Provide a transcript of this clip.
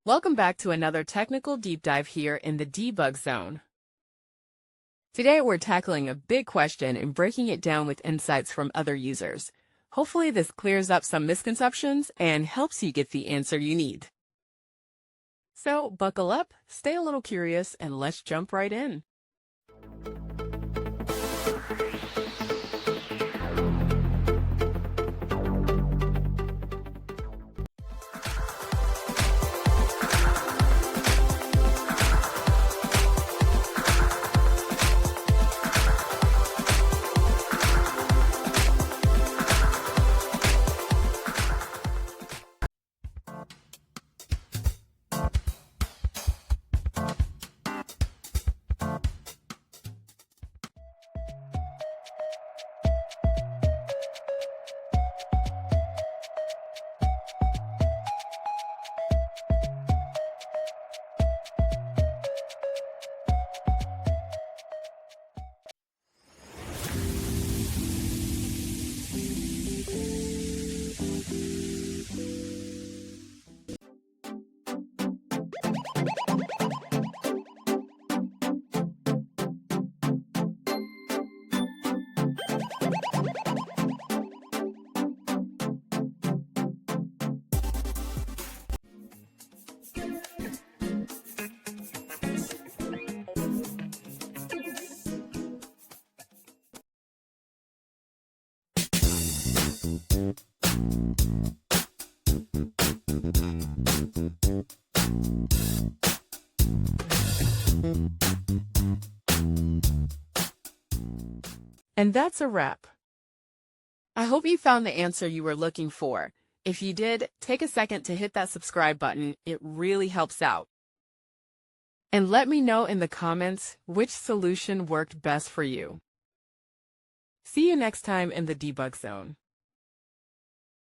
Welcome back to another technical deep dive here in the debug zone. Today we're tackling a big question and breaking it down with insights from other users. Hopefully this clears up some misconceptions and helps you get the answer you need. So buckle up, stay a little curious, and let's jump right in. And that's a wrap. I hope you found the answer you were looking for. If you did, take a second to hit that subscribe button. It really helps out. And let me know in the comments which solution worked best for you. See you next time in the debug zone.